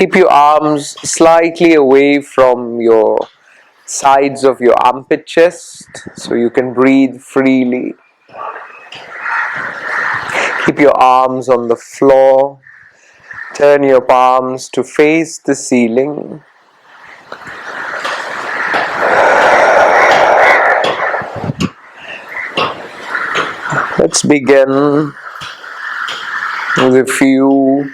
Keep your arms slightly away from your sides of your armpit chest so you can breathe freely. Keep your arms on the floor. Turn your palms to face the ceiling. Let's begin with a few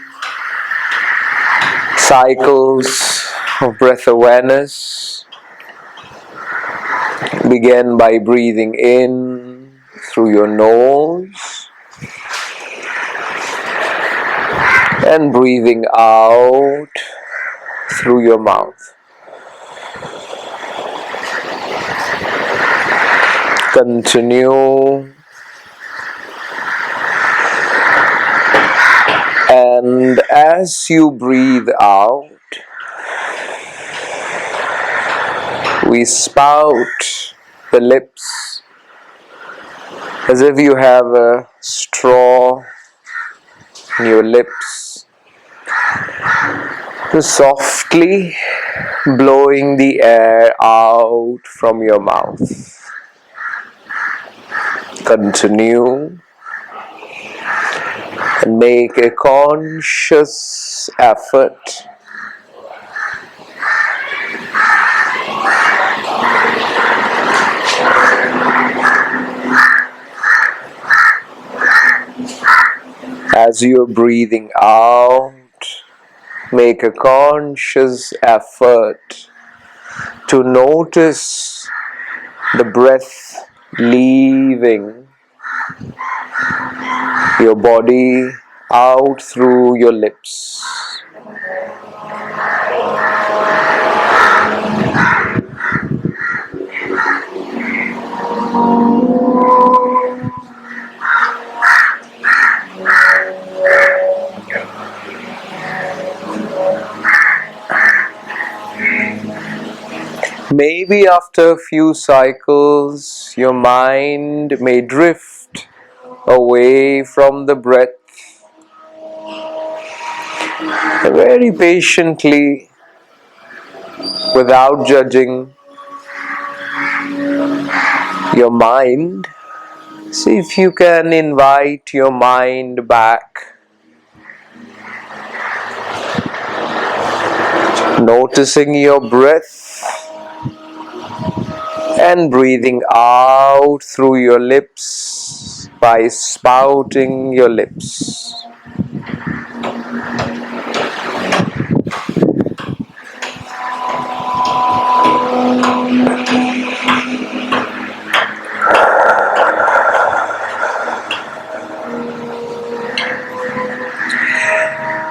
cycles of breath awareness. Begin by breathing in through your nose and breathing out through your mouth. Continue. And as you breathe out, we spout the lips as if you have a straw in your lips, softly blowing the air out from your mouth. Continue and make a conscious effort as you are breathing out. Make a conscious effort to notice the breath leaving your body out through your lips. Maybe after a few cycles, your mind may drift away from the breath. Very patiently, without judging your mind, see if you can invite your mind back. Noticing your breath and breathing out through your lips by spouting your lips.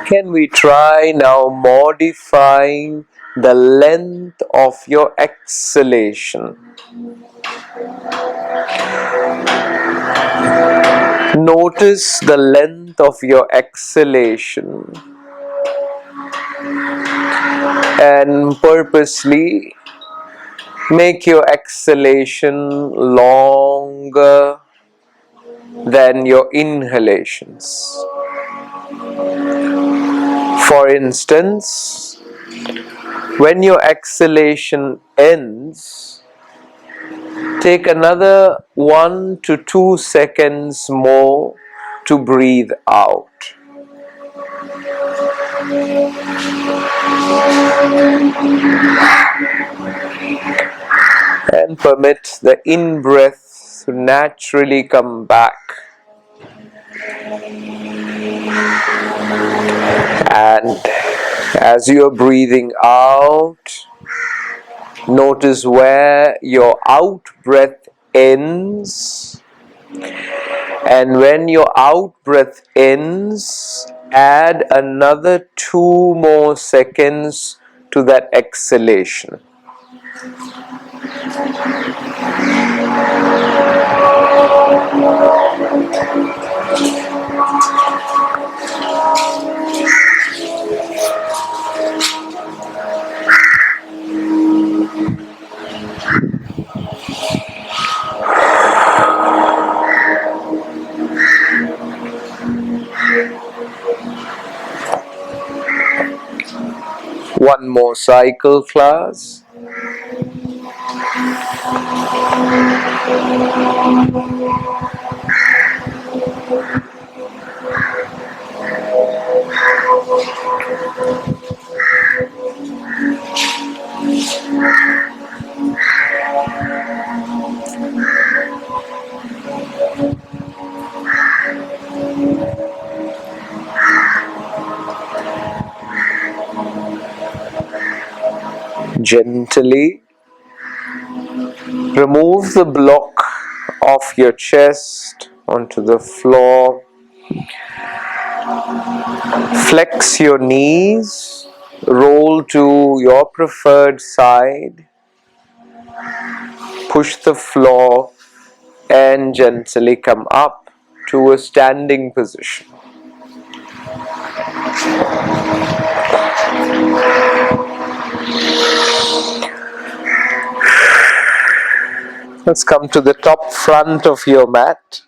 Can we try now modifying the length of your exhalation? Notice the length of your exhalation and purposely make your exhalation longer than your inhalations. For instance, when your exhalation ends, take another 1 to 2 seconds more to breathe out. And permit the in-breath to naturally come back. And as you are breathing out, notice where your out breath ends. And when your out breath ends, add another 2 more seconds to that exhalation. One more cycle, class. Gently remove the block off your chest onto the floor. Flex your knees, roll to your preferred side, push the floor, and gently come up to a standing position. Let's come to the top front of your mat.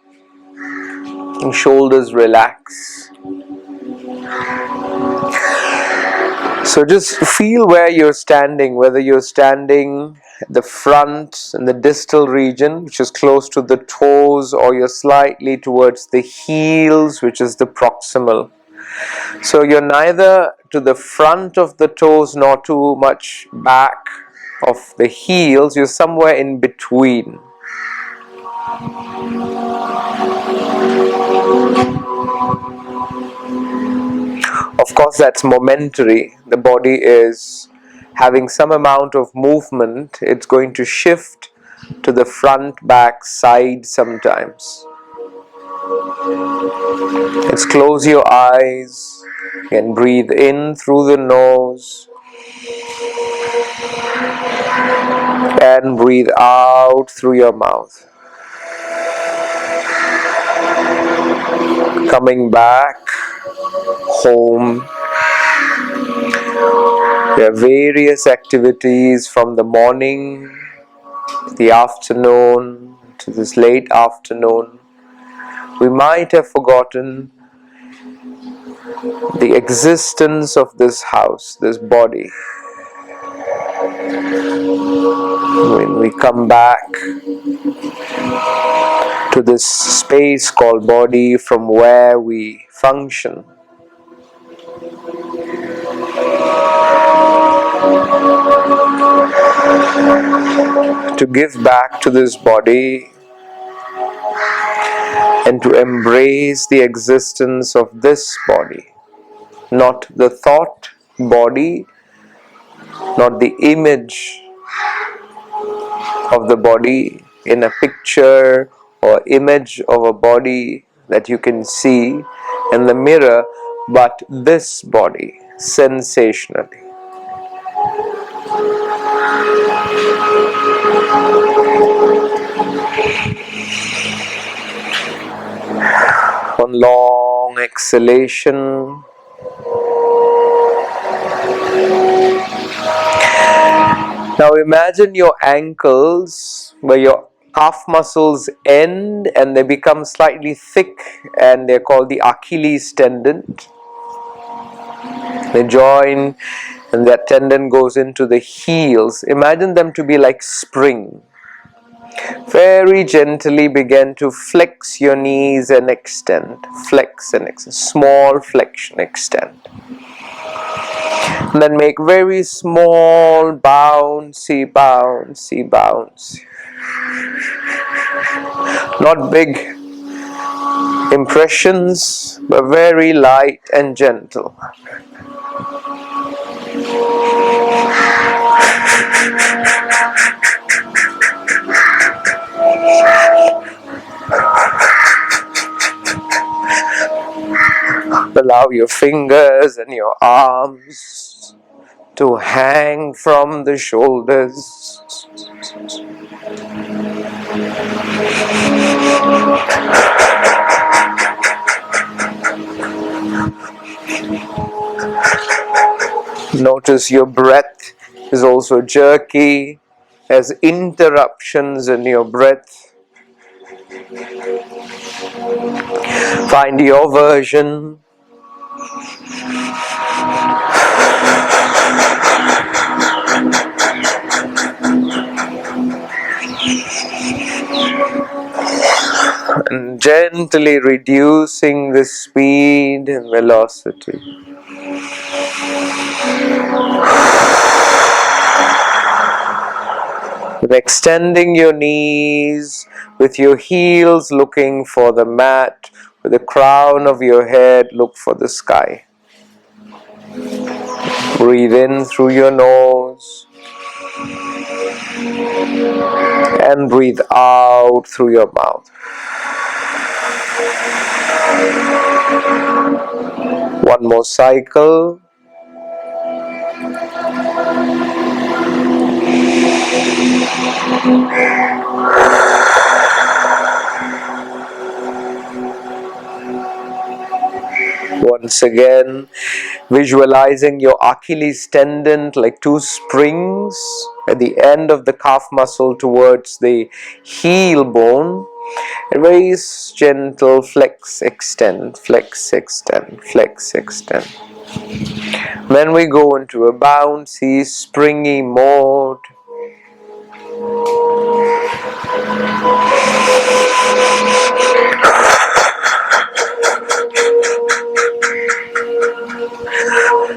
Shoulders relax. So just feel where you're standing, whether you're standing at the front in the distal region, which is close to the toes, or you're slightly towards the heels, which is the proximal. So you're neither to the front of the toes nor too much back of the heels, you're somewhere in between. Of course, that's momentary. The body is having some amount of movement. It's going to shift to the front, back, side sometimes. Let's close your eyes and breathe in through the nose and breathe out through your mouth. Coming back home. There are various activities from the morning, the afternoon, to this late afternoon. We might have forgotten the existence of this house, this body. When we come back to this space called body from where we function, to give back to this body and to embrace the existence of this body, not the thought body, not the image of the body in a picture or image of a body that you can see in the mirror, but this body sensationally. One long exhalation. Now imagine your ankles where your calf muscles end and they become slightly thick, and they're called the Achilles tendon. They join and that tendon goes into the heels. Imagine them to be like spring. Very gently begin to flex your knees and extend. Flex and extend. Small flexion, extend. And then make very small bouncy, bouncy, bouncy. Not big impressions, but very light and gentle. Allow your fingers and your arms to hang from the shoulders. Notice your breath is also jerky, has interruptions in your breath. Find your version. And gently reducing the speed and velocity. With extending your knees, with your heels looking for the mat, with the crown of your head look for the sky. Breathe in through your nose and breathe out through your mouth. One more cycle. Once again, visualizing your Achilles tendon like two springs at the end of the calf muscle towards the heel bone. A very gentle flex, extend, flex, extend, flex, extend. Then we go into a bouncy, springy mode.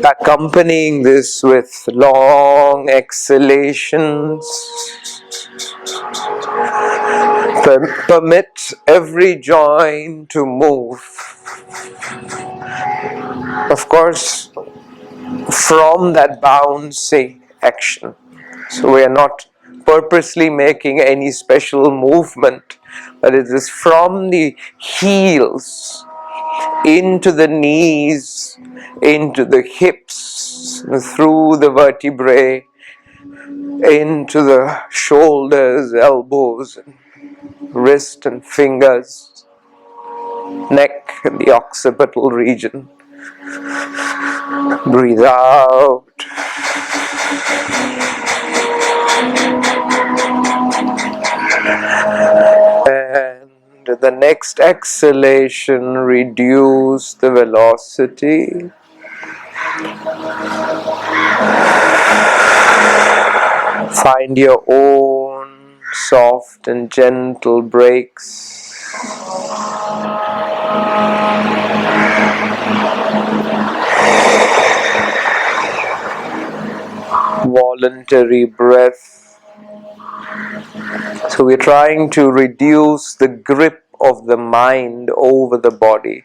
Accompanying this with long exhalations. Permit every joint to move. Of course, from that bouncy action. So we are not purposely making any special movement, but it is from the heels into the knees, into the hips, through the vertebrae, into the shoulders, elbows, wrist and fingers, neck and the occipital region. Breathe out. And the next exhalation, reduce the velocity. Find your own soft and gentle breaks. Voluntary breath. So we're trying to reduce the grip of the mind over the body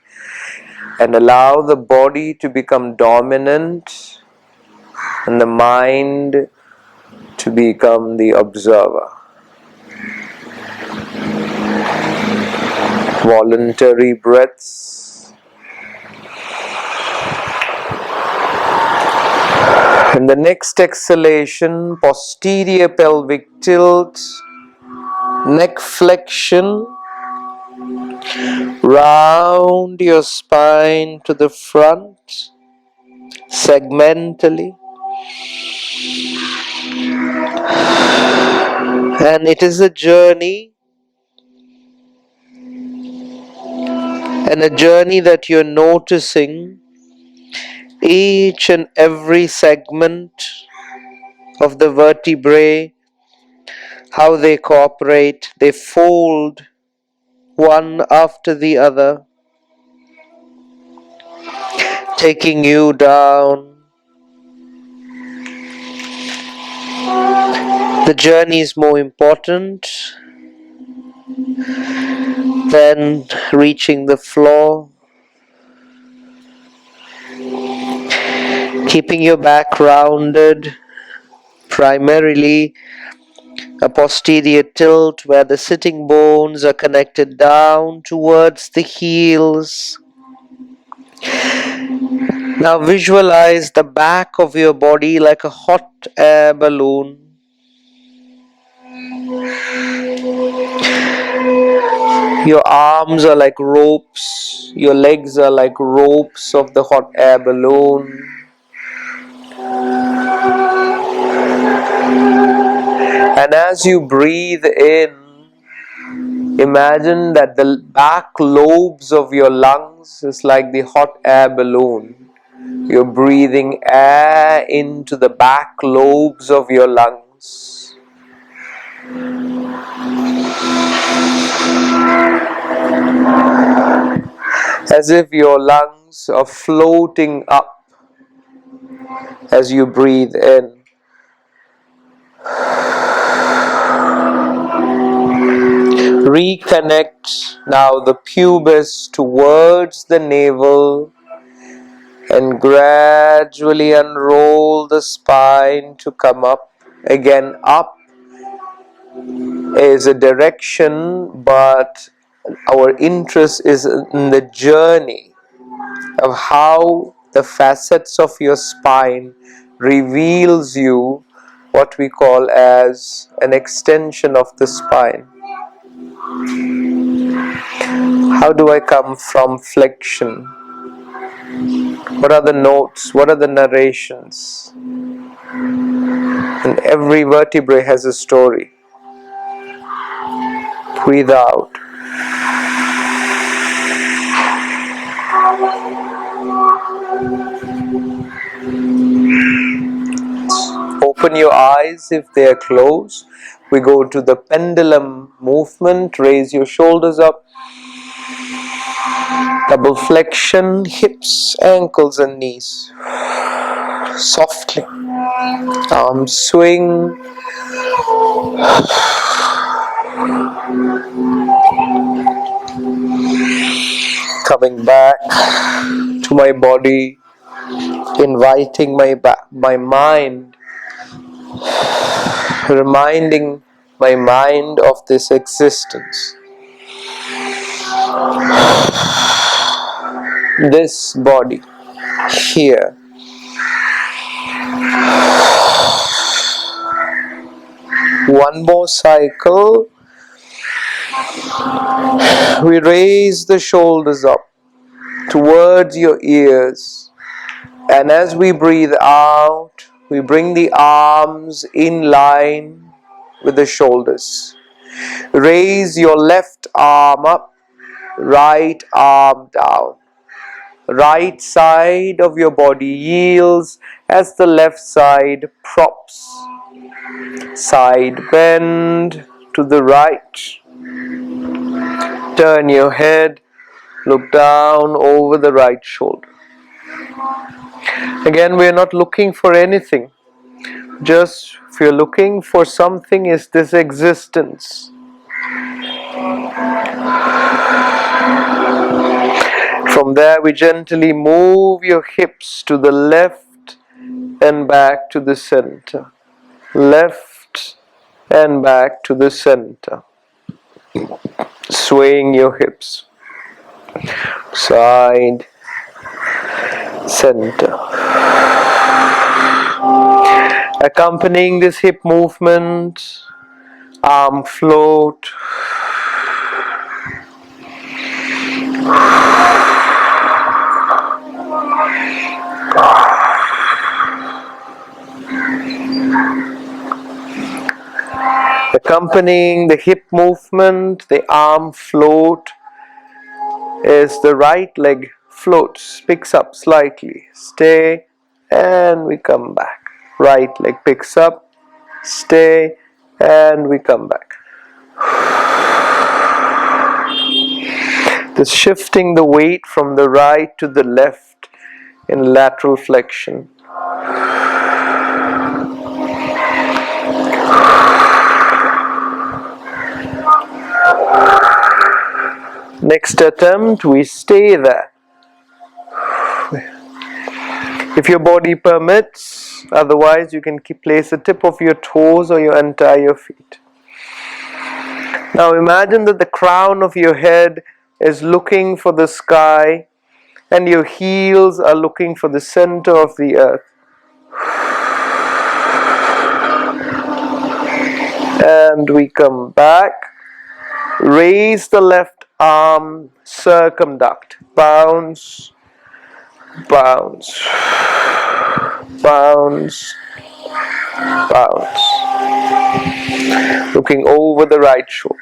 and allow the body to become dominant and the mind to become the observer. Voluntary breaths. And the next exhalation, posterior pelvic tilt, neck flexion, round your spine to the front, segmentally. And it is a journey, and a journey that you're noticing each and every segment of the vertebrae, how they cooperate, they fold one after the other, taking you down. The journey is more important than reaching the floor. Keeping your back rounded, primarily a posterior tilt where the sitting bones are connected down towards the heels. Now visualize the back of your body like a hot air balloon. Your arms are like ropes, your legs are like ropes of the hot air balloon. And as you breathe in, imagine that the back lobes of your lungs is like the hot air balloon. You're breathing air into the back lobes of your lungs. As if your lungs are floating up as you breathe in. Reconnect now the pubis towards the navel and gradually unroll the spine to come up. Again, up is a direction, but our interest is in the journey of how the facets of your spine reveals you what we call as an extension of the spine. How do I come from flexion? What are the notes? What are the narrations? And every vertebrae has a story. Breathe out. Open your eyes if they are closed. We go to the pendulum movement. Raise your shoulders up. Double flexion, hips, ankles and knees. Softly. Arms swing. Coming back to my body. Inviting my mind. Reminding my mind of this existence. This body. Here. One more cycle. We raise the shoulders up towards your ears. And as we breathe out, we bring the arms in line with the shoulders. Raise your left arm up, right arm down. Right side of your body yields as the left side props. Side bend to the right. Turn your head, look down over the right shoulder. Again, we are not looking for anything. Just if you're looking for something, is this existence. From there, we gently move your hips to the left and back to the center. Left and back to the center. Swaying your hips. Side, center. Accompanying this hip movement, arm float. Accompanying the hip movement, the arm float is the right leg floats, picks up slightly. Stay and we come back. Right leg picks up, stay and we come back. This shifting the weight from the right to the left in lateral flexion. Next attempt, we stay there. If your body permits, otherwise you can place the tip of your toes or your entire feet. Now imagine that the crown of your head is looking for the sky and your heels are looking for the center of the earth. And we come back. Raise the left arm, circumduct, bounce, bounce, bounce, bounce. Looking over the right shoulder.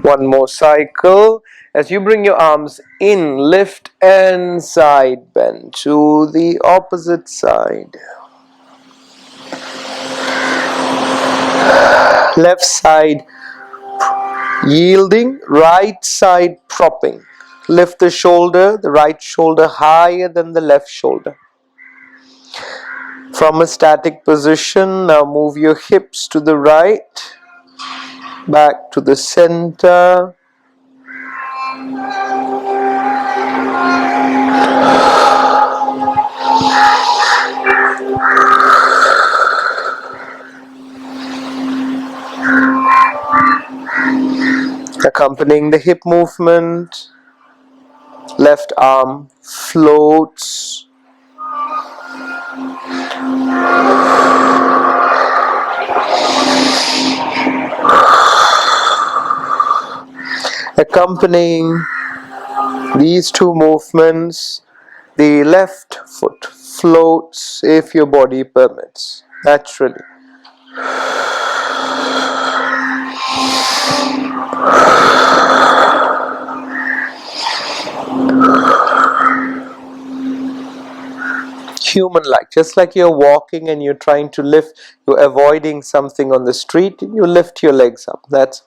One more cycle. As you bring your arms in, lift and side bend to the opposite side. Left side yielding, right side propping. Lift the shoulder, the right shoulder higher than the left shoulder. From a static position, now move your hips to the right, back to the center. Accompanying the hip movement, left arm floats. Accompanying these two movements, the left foot floats if your body permits, naturally. Human-like, just like you're walking and you're trying to lift, you're avoiding something on the street, you lift your legs up. That's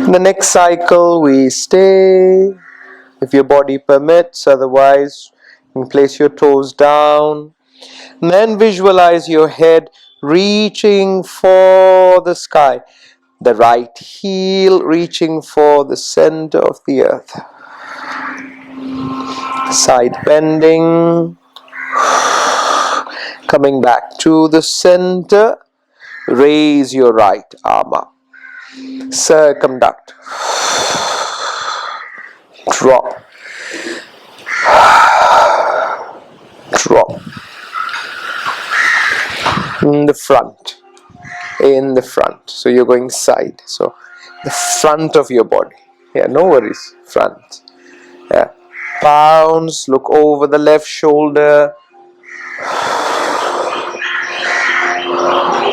in the next cycle. We stay if your body permits, otherwise you can place your toes down and then visualize your head reaching for the sky, the right heel reaching for the center of the earth. Side bending, coming back to the center. Raise your right arm up, circumduct, drop, drop. In the front, so you're going side, so the front of your body, yeah, no worries, front, yeah, bounce, look over the left shoulder.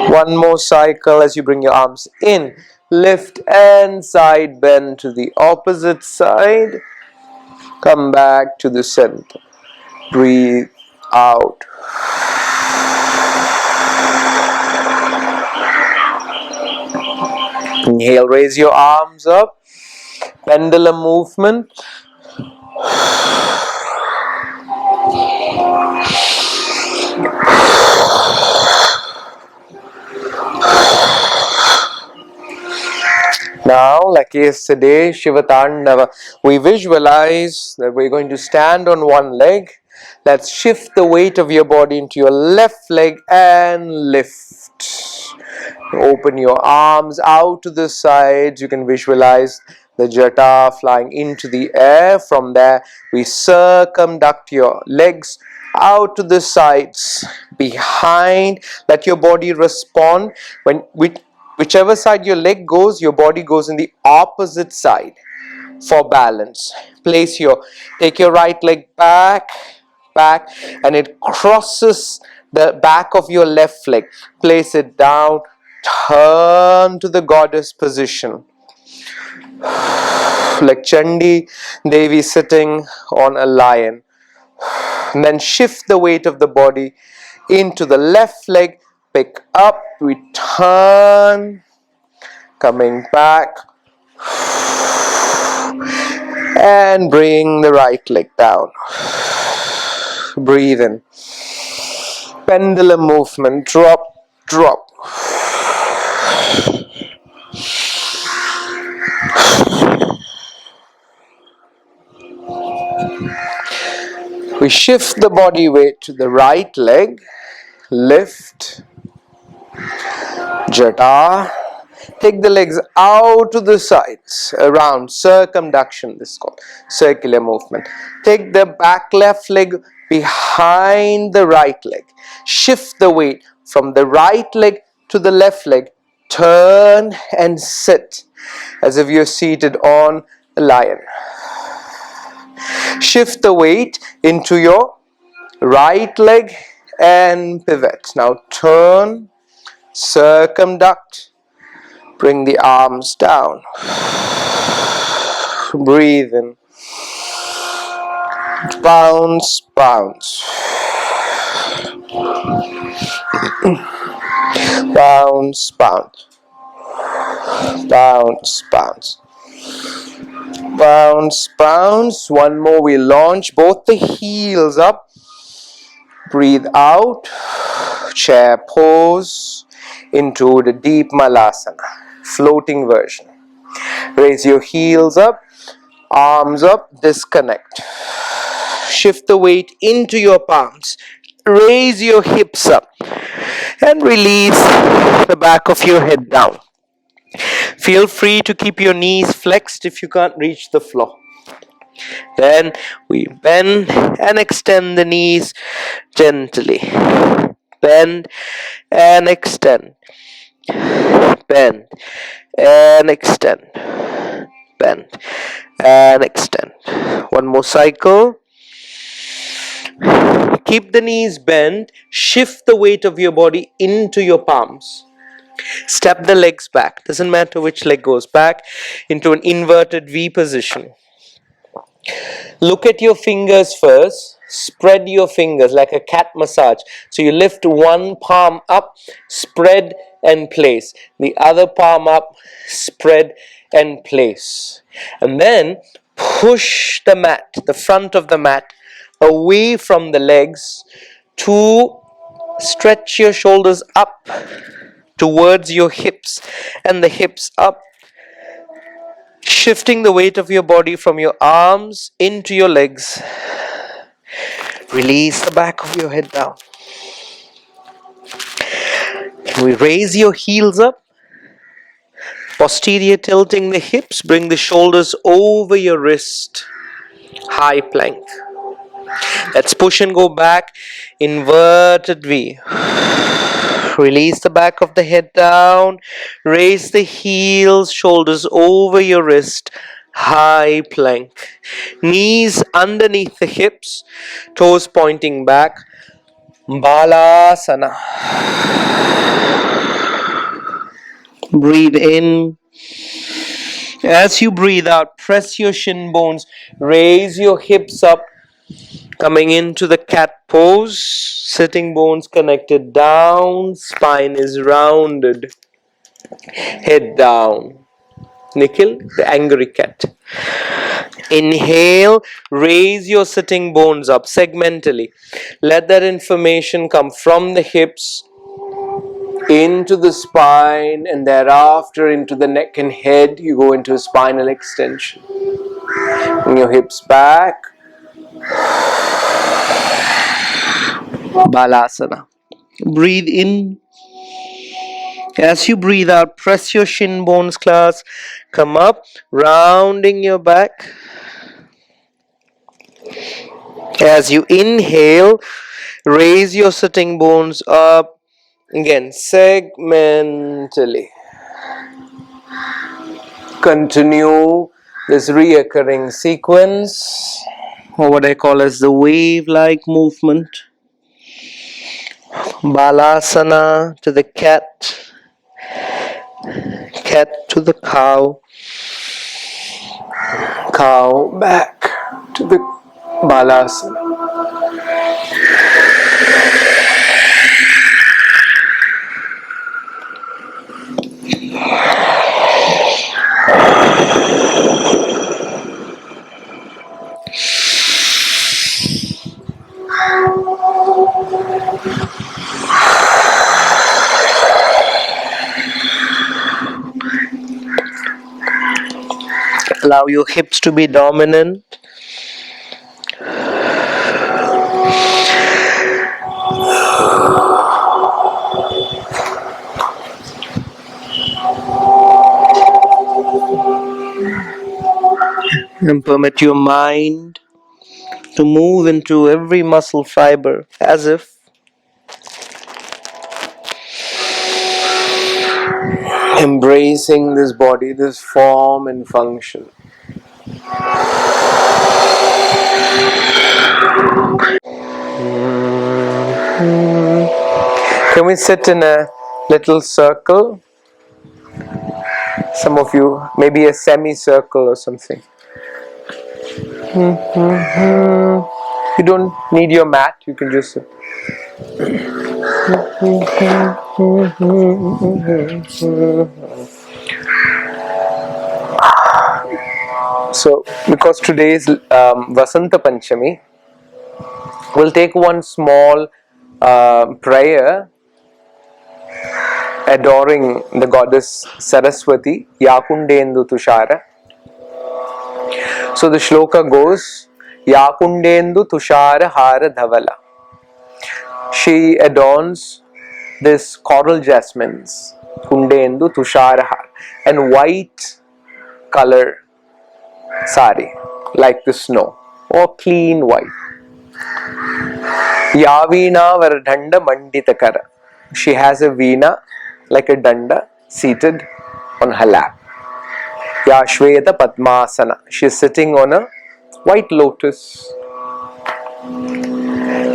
One more cycle as you bring your arms in, lift and side bend to the opposite side, come back to the center, breathe out. Inhale, raise your arms up, pendulum movement. Now, like yesterday, Shiva Tandava, we visualize that we're going to stand on one leg. Let's shift the weight of your body into your left leg and lift. Open your arms out to the sides. You can visualize the jata flying into the air. From there, we circumduct your legs out to the sides, behind. Let your body respond. Whichever side your leg goes, your body goes in the opposite side for balance. Take your right leg back, and it crosses the back of your left leg. Place it down, turn to the goddess position. Like Chandi Devi sitting on a lion. And then shift the weight of the body into the left leg, pick up, return, coming back, and bring the right leg down. Breathe in. Pendulum movement, drop, drop. We shift the body weight to the right leg, lift, jata, take the legs out to the sides, around, circumduction, this is called circular movement. Take the back left leg behind the right leg, shift the weight from the right leg to the left leg, turn and sit as if you're seated on a lion. Shift the weight into your right leg and pivot. Now turn, circumduct, Bring the arms down. Breathe in. Bounce, bounce. Bounce, bounce. Bounce, bounce. Bounce, bounce. One more. We launch both the heels up. Breathe out. Chair pose into the deep malasana. Floating version. Raise your heels up. Arms up. Disconnect. Shift the weight into your palms. Raise your hips up. And release the back of your head down. Feel free to keep your knees flexed if you can't reach the floor. Then we bend and extend the knees gently. Bend and extend. Bend and extend. Bend and extend. One more cycle. Keep the knees bent. Shift the weight of your body into your palms. Step the legs back. Doesn't matter which leg goes back into an inverted V position. Look at your fingers first. Spread your fingers like a cat massage. So you lift one palm up, spread and place. The other palm up, spread and place. And then push the mat, the front of the mat, away from the legs to stretch your shoulders up towards your hips and the hips up. Shifting the weight of your body from your arms into your legs. Release the back of your head down. Can we raise your heels up? Posterior tilting the hips. Bring the shoulders over your wrist. High plank. Let's push and go back. Inverted V. Release the back of the head down. Raise the heels, shoulders over your wrist. High plank. Knees underneath the hips. Toes pointing back. Balasana. Breathe in. As you breathe out, press your shin bones. Raise your hips up. Coming into the cat pose, sitting bones connected down, spine is rounded, head down. Nikhil, the angry cat. Inhale, raise your sitting bones up segmentally. Let that information come from the hips into the spine and thereafter into the neck and head. You go into a spinal extension. Bring your hips back. Balasana. Breathe in. As you breathe out, press your shin bones, class. Come up, rounding your back. As you inhale, raise your sitting bones up. Again, segmentally. Continue this reoccurring sequence, or what I call as the wave-like movement. Balasana to the cat, cat to the cow, cow back to the balasana. Allow your hips to be dominant. And permit your mind to move into every muscle fiber as if embracing this body, this form and function. Can we sit in a little circle? Some of you, maybe a semicircle or something. You don't need your mat, you can just. So, because today is Vasanta Panchami, we'll take one small prayer adoring the goddess Saraswati, Yakundendu Tushara. So the shloka goes, Yakundendu Tushara Hara Dhavala. She adorns this coral jasmines, Kundendu Tushara Hara, and white color sari, like the snow, or clean white. Yavina Vardhanda Manditakara. She has a veena like a danda seated on her lap. Ya Shveta Padmasana. She is sitting on a white lotus.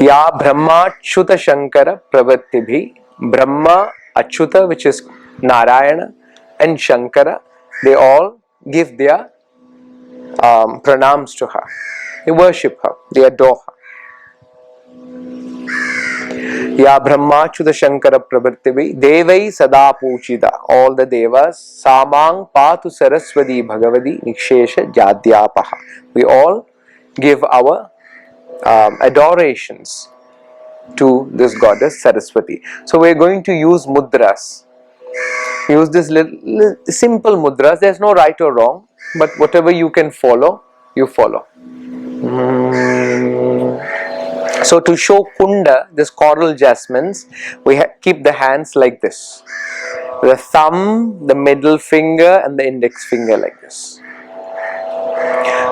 Ya Brahma Achyuta Shankara Pravatibhi. Brahma, Achyuta, which is Narayana, and Shankara, they all give their pranams to her. They worship her, they adore her. Ya Brahmachyuta Shankara Pravartivi Devai Sada Puchida. All the devas. Samang Patu Saraswati Bhagavadi Nikshesha Jadhyapaha. We all give our adorations to this goddess Saraswati. So we are going to use mudras. Use this little simple mudras. There's no right or wrong, but whatever you can follow, you follow. So to show kunda, this coral jasmines, we keep the hands like this. The thumb, the middle finger and the index finger like this.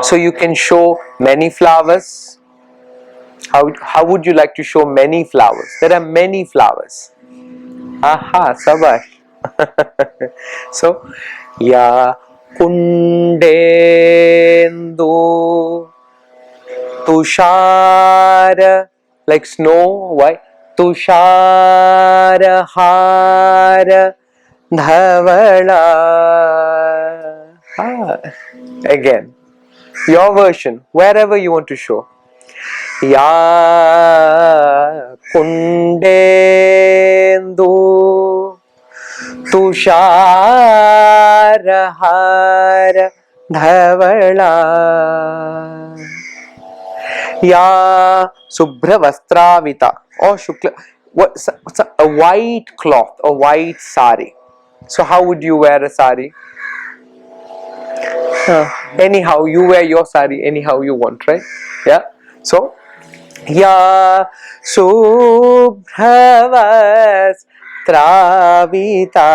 So you can show many flowers. How would you like to show many flowers? There are many flowers. Aha, sabash. So, ya kundendu Tushara, like snow. Why? Tushara Hara Dhavala. Again, your version, wherever you want to show. Ya Kundendu Tushara Hara Dhavala. Ya Subhra Vastravita or Shukla, a white cloth, a white sari. So how would you wear a sari? Anyhow, you wear your sari anyhow you want, right? Yeah. So, Ya Subhra Vastravita.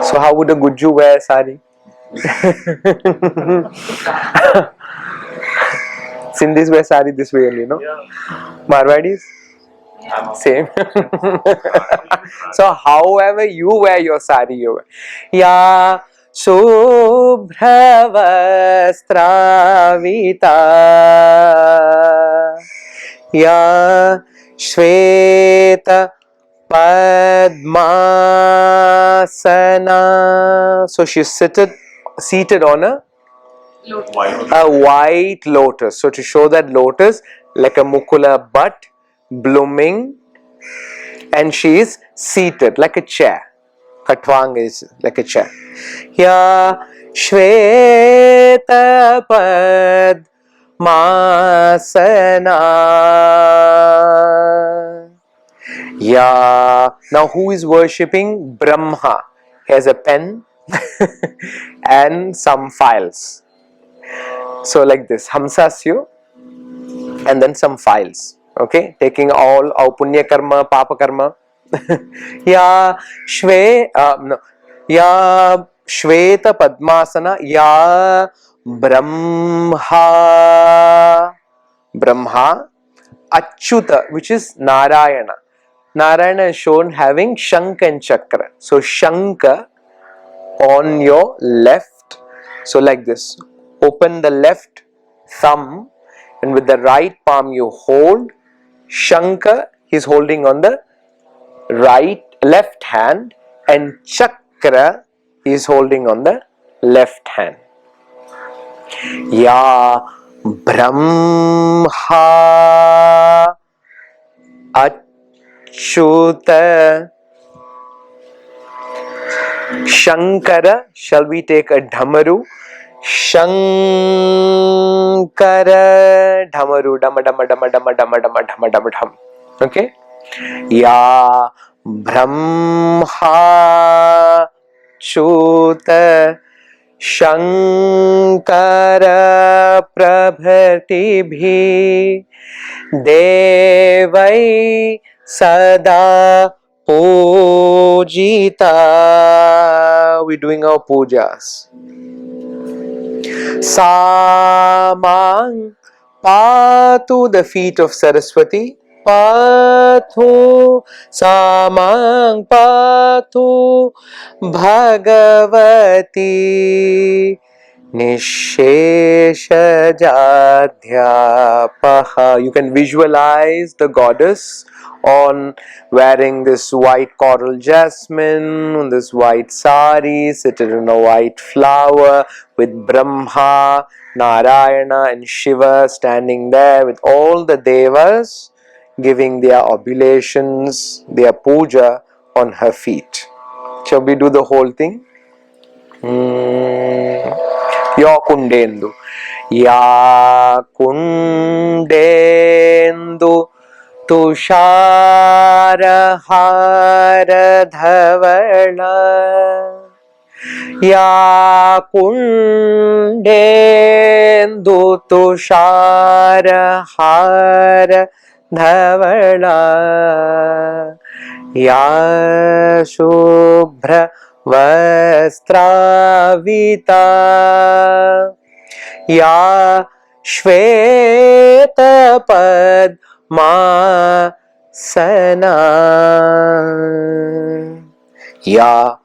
So how would a Gujju wear a sari? Sindhis wear sari this way only, no? Yeah. Marwadis? Same. So however you wear your sari, you wear. Ya Subhra Vastravita. Ya Shveta Padmasana. So she's seated on a white lotus. So to show that lotus, like a mukula butt, blooming, and she is seated like a chair. Katwang is like a chair. Ya Shveta Padmasana. Ya. Now who is worshipping? Brahma. He has a pen and some files. So like this, Hamsasyo, and then some files. Okay, taking all our punya karma, papa karma. Ya Shveta Padmasana. Ya Brahma Achyuta, which is Narayana. Narayana is shown having Shanka and Chakra. So Shanka on your left. So like this. Open the left thumb and with the right palm you hold. Shanka, he is holding on the right left hand, and chakra is holding on the left hand. Ya Brahma Achyuta Shankara. Shall we take a dhamaru? Shankara dhamaru, dama dama dama dama dama dama dama dama dham. Okay. Ya Brahma Chuta Shankara Prabhatibhi Devai Sada Pujita. We're doing our pujas. Samang Patu, the feet of Saraswati. Patu Samang Patu Bhagavati Nishesha Jadhyapaha. You can visualize the goddess on wearing this white coral jasmine, on this white sari, seated on a white flower, with Brahma, Narayana and Shiva standing there, with all the devas giving their oblations, their puja on her feet. Shall we do the whole thing? Ya Kundendu. Ya Kundendu Tusharahara Dhavala. Ya Kundendu Tusharahara Dhavala. Ya Shubhra Vastravita. Ya Shveta Padmasana. Ya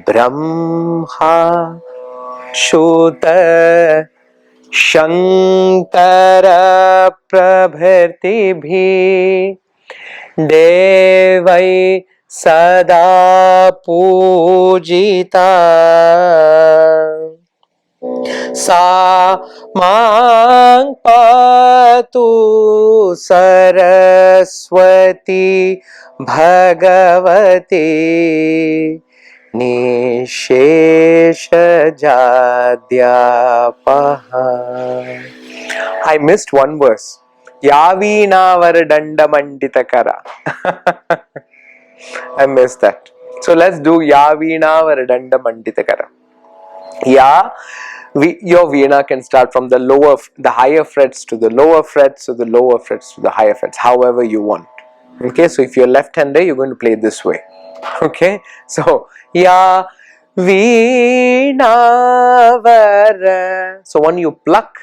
Brahma Shuta Shankara Prabhatibhi Devai Sada Pujita. Samang Patu Saraswati Bhagavati Nishesha Jadhyapaha. I missed one verse. Yavina Varadanda Manditakara. I missed that. So let's do Yavina Varadanda Manditakara. Ya, your veena can start from the higher frets to the lower frets, to the lower frets to the higher frets, however you want. Okay, so if you're left-hander, you're going to play this way. Okay, so Ya Veena Vara. So one you pluck,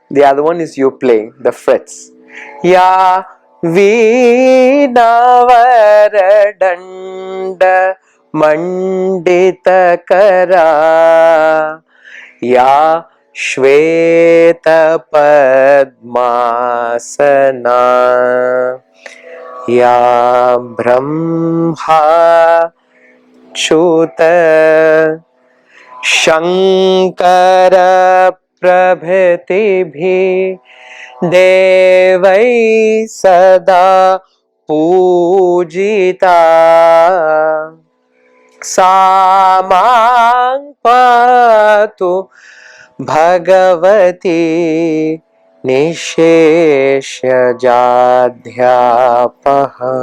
the other one is you play the frets. Ya Veena Vara Danda Manditakara. Ya Shveta Padmasana. Ya Brahma Chuta Shankara Prabhatibhi Devai Sada Pujita. Samang Patu Bhagavati Nishesha Jadhyapaha.